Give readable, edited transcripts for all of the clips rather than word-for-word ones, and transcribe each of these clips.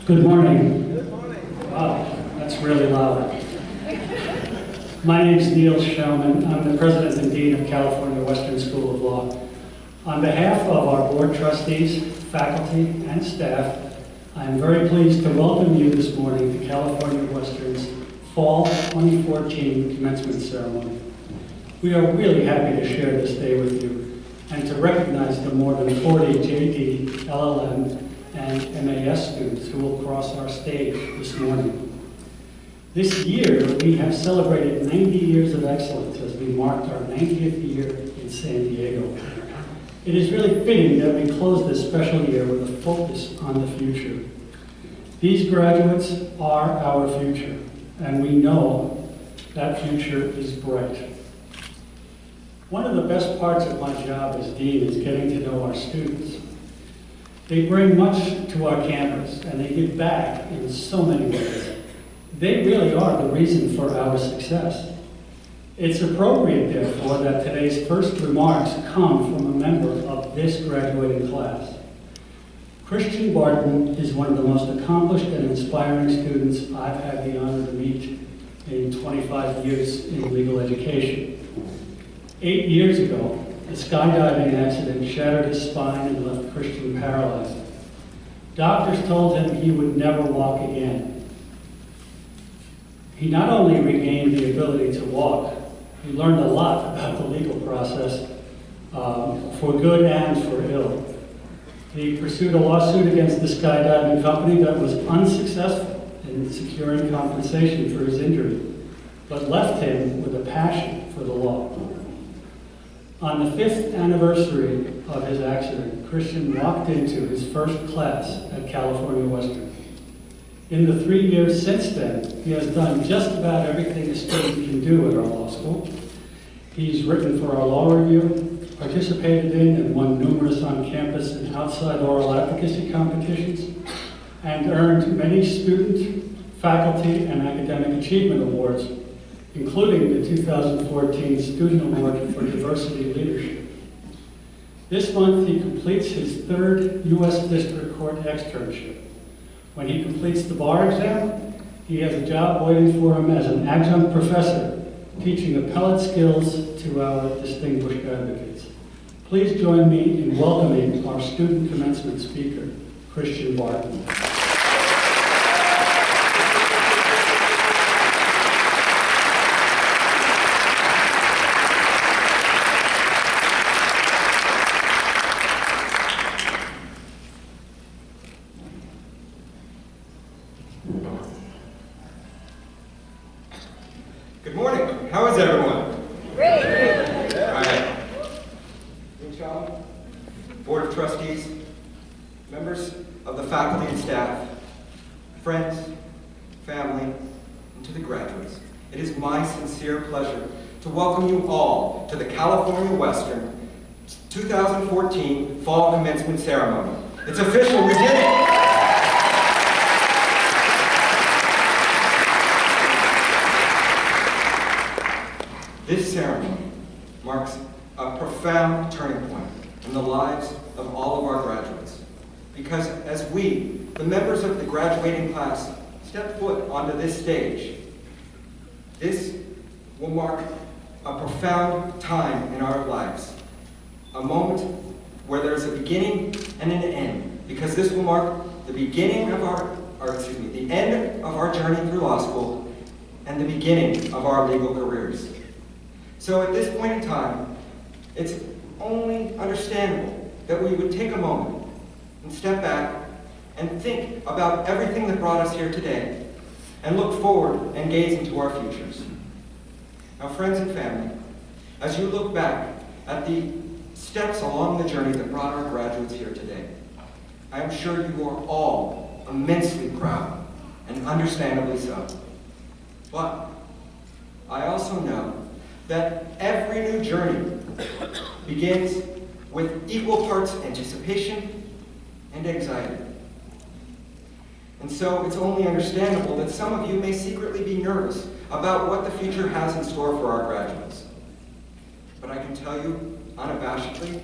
Good morning. Good morning. Wow, that's really loud. My name is Neil Schauman. I'm the President and Dean of California Western School of Law. On behalf of our board trustees, faculty, and staff, I'm very pleased to welcome you this morning to California Western's Fall 2014 Commencement Ceremony. We are really happy to share this day with you and to recognize the more than 40 JD, LLM, and MAS students who will cross our stage this morning. This year, we have celebrated 90 years of excellence as we marked our 90th year in San Diego. It is really fitting that we close this special year with a focus on the future. These graduates are our future, and we know that future is bright. One of the best parts of my job as dean is getting to know our students. They bring much to our campus, and they give back in so many ways. They really are the reason for our success. It's appropriate, therefore, that today's first remarks come from a member of this graduating class. Christian Barton is one of the most accomplished and inspiring students I've had the honor to meet in 25 years in legal education. 8 years ago, a skydiving accident shattered his spine and left Christian paralyzed. Doctors told him he would never walk again. He not only regained the ability to walk, he learned a lot about the legal process for good and for ill. He pursued a lawsuit against the skydiving company that was unsuccessful in securing compensation for his injury, but left him with a passion for the law. On the 5th anniversary of his accident, Christian walked into his first class at California Western. In the 3 years since then, he has done just about everything a student can do at our law school. He's written for our law review, participated in and won numerous on-campus and outside oral advocacy competitions, and earned many student, faculty, and academic achievement awards, including the 2014 Student Award for Diversity Leadership. This month, he completes his 3rd U.S. District Court externship. When he completes the bar exam, he has a job waiting for him as an adjunct professor, teaching appellate skills to our distinguished advocates. Please join me in welcoming our student commencement speaker, Christian Barton. Good morning. How is everyone? Great. All right. Board of Trustees, members of the faculty and staff, friends, family, and to the graduates, it is my sincere pleasure to welcome you all to the California Western 2014 Fall Commencement Ceremony. It's official, we did it! This ceremony marks a profound turning point in the lives of all of our graduates, because as we, the members of the graduating class, step foot onto this stage, this will mark a profound time in our lives, a moment where there's a beginning and an end, because this will mark the beginning of the end of our journey through law school and the beginning of our legal careers. So at this point in time, it's only understandable that we would take a moment and step back and think about everything that brought us here today and look forward and gaze into our futures. Now, friends and family, as you look back at the steps along the journey that brought our graduates here today, I am sure you are all immensely proud, and understandably so. But I also know that every new journey begins with equal parts anticipation and anxiety. And so it's only understandable that some of you may secretly be nervous about what the future has in store for our graduates. But I can tell you, unabashedly,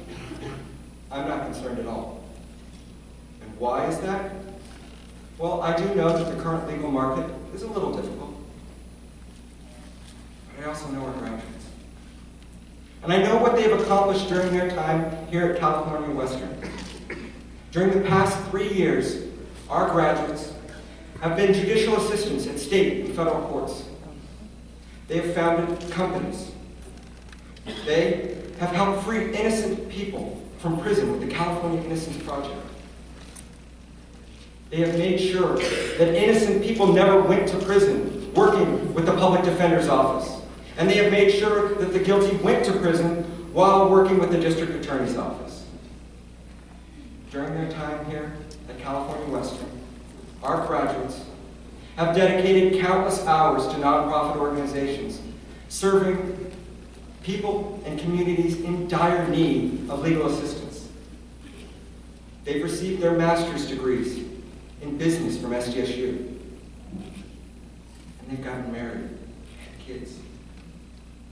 I'm not concerned at all. And why is that? Well, I do know that the current legal market is a little difficult, but I also know our graduates. And I know what they've accomplished during their time here at California Western. During the past 3 years, our graduates have been judicial assistants at state and federal courts. They have founded companies. They have helped free innocent people from prison with the California Innocence Project. They have made sure that innocent people never went to prison working with the Public Defender's Office. And they have made sure that the guilty went to prison while working with the District Attorney's Office. During their time here at California Western, our graduates have dedicated countless hours to nonprofit organizations, serving people and communities in dire need of legal assistance. They've received their master's degrees in business from SDSU. And they've gotten married and had kids,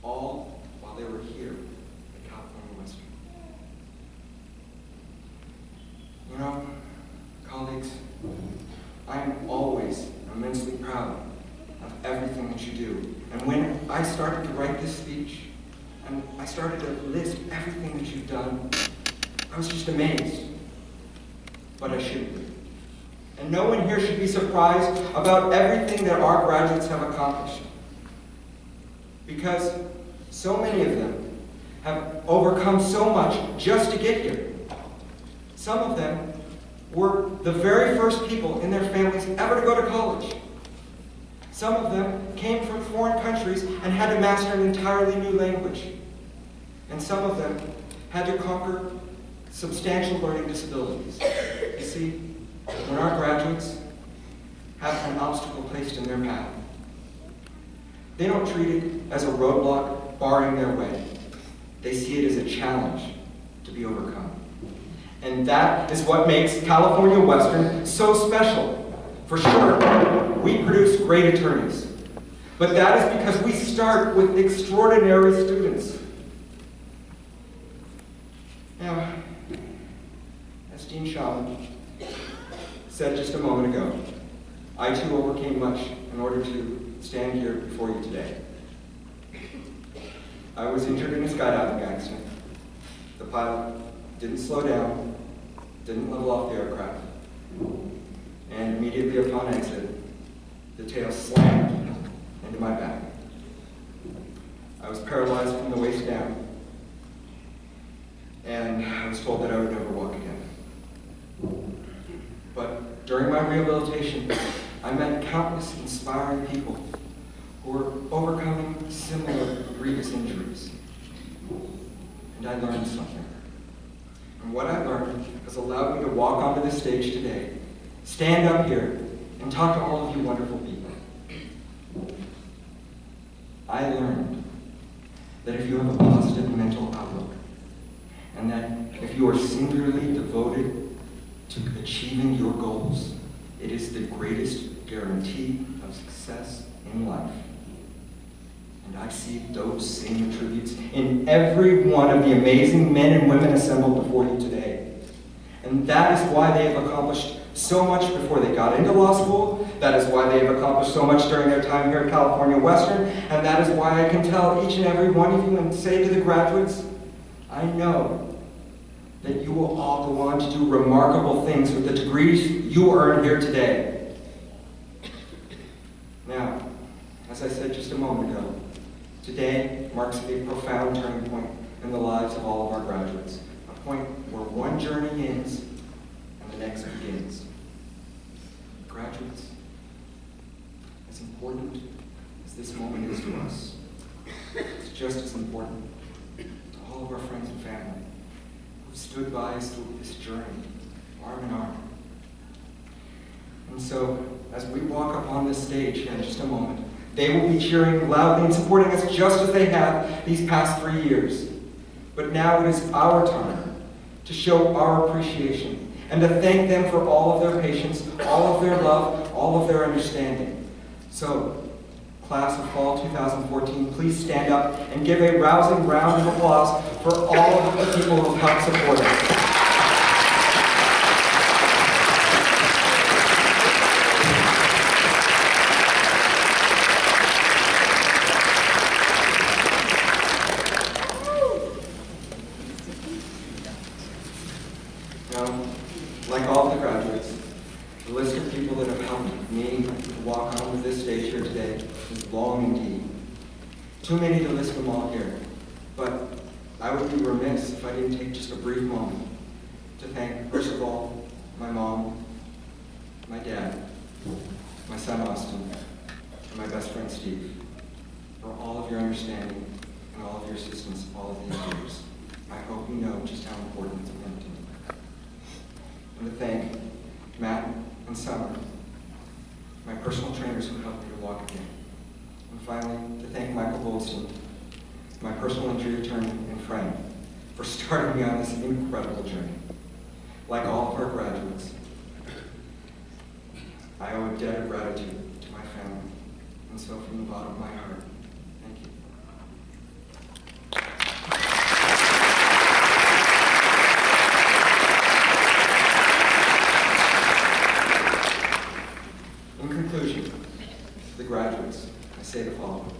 all while they were here at California Western. You know, colleagues, I am always immensely proud of everything that you do. And when I started to write this speech, and I started to list everything that you've done, I was just amazed. But I shouldn't be. And no one here should be surprised about everything that our graduates have accomplished. Because so many of them have overcome so much just to get here. Some of them were the very first people in their families ever to go to college. Some of them came from foreign countries and had to master an entirely new language. And some of them had to conquer substantial learning disabilities. You see, when our graduates have an obstacle placed in their path, they don't treat it as a roadblock barring their way. They see it as a challenge to be overcome. And that is what makes California Western so special. For sure, we produce great attorneys. But that is because we start with extraordinary students. Now, as Dean Shaman said just a moment ago, I too overcame much in order to stand here before you today. I was injured in a skydiving accident. The pilot didn't slow down, didn't level off the aircraft, and immediately upon exit, the tail slammed into my back. I was paralyzed from the waist down, and I was told that I would never walk again. But during my rehabilitation, I met countless inspiring people who were overcoming similar grievous injuries. And I learned something. And what I learned has allowed me to walk onto this stage today, stand up here, and talk to all of you wonderful people. I learned that if you have a positive mental outlook, and that if you are singularly devoted to achieving your goals, it is the greatest guarantee of success in life. And I see those same attributes in every one of the amazing men and women assembled before you today. And that is why they have accomplished so much before they got into law school. That is why they have accomplished so much during their time here at California Western. And that is why I can tell each and every one of you and say to the graduates, I know that you will all go on to do remarkable things with the degrees you earned here today. Now, as I said just a moment ago, today marks a profound turning point in the lives of all of our graduates, a point where one journey ends and the next begins. Graduates, as important as this moment is to us, it's just as important to all of our friends and family who stood by us through this journey, arm in arm. And so, as we walk up on this stage here in just a moment, they will be cheering loudly and supporting us just as they have these past 3 years. But now it is our time to show our appreciation and to thank them for all of their patience, all of their love, all of their understanding. So, class of fall 2014, please stand up and give a rousing round of applause for all of the people who have helped support us. list of people that have helped me to walk onto this stage here today is long indeed. Too many to list them all here, but I would be remiss if I didn't take just a brief moment to thank, first of all, my mom, my dad, my son Austin, and my best friend Steve, for all of your understanding and all of your assistance all of these years. I hope you know just how important it's been to me. And to thank Matt and Summer, my personal trainers who helped me to walk again. And finally, to thank Michael Goldstein, my personal injury attorney and friend, for starting me on this incredible journey. Like all of our graduates, I owe a debt of gratitude to my family, and so from the bottom of my heart, thank you. In conclusion, to the graduates, I say the following.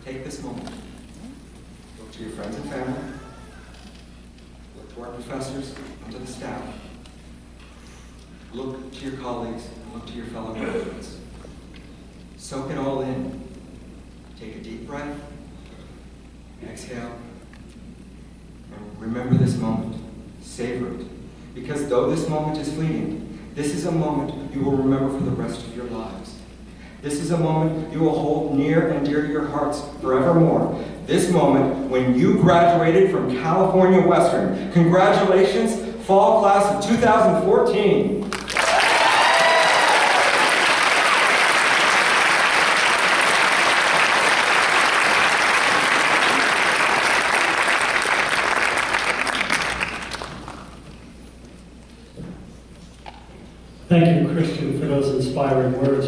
Take this moment. Look to your friends and family. Look to our professors and to the staff. Look to your colleagues and look to your fellow graduates. Soak it all in. Take a deep breath. Exhale. And remember this moment. Savor it. Because though this moment is fleeting, this is a moment you will remember for the rest of your lives. This is a moment you will hold near and dear to your hearts forevermore. This moment when you graduated from California Western. Congratulations, fall class of 2014. Thank you, Christian, for those inspiring words.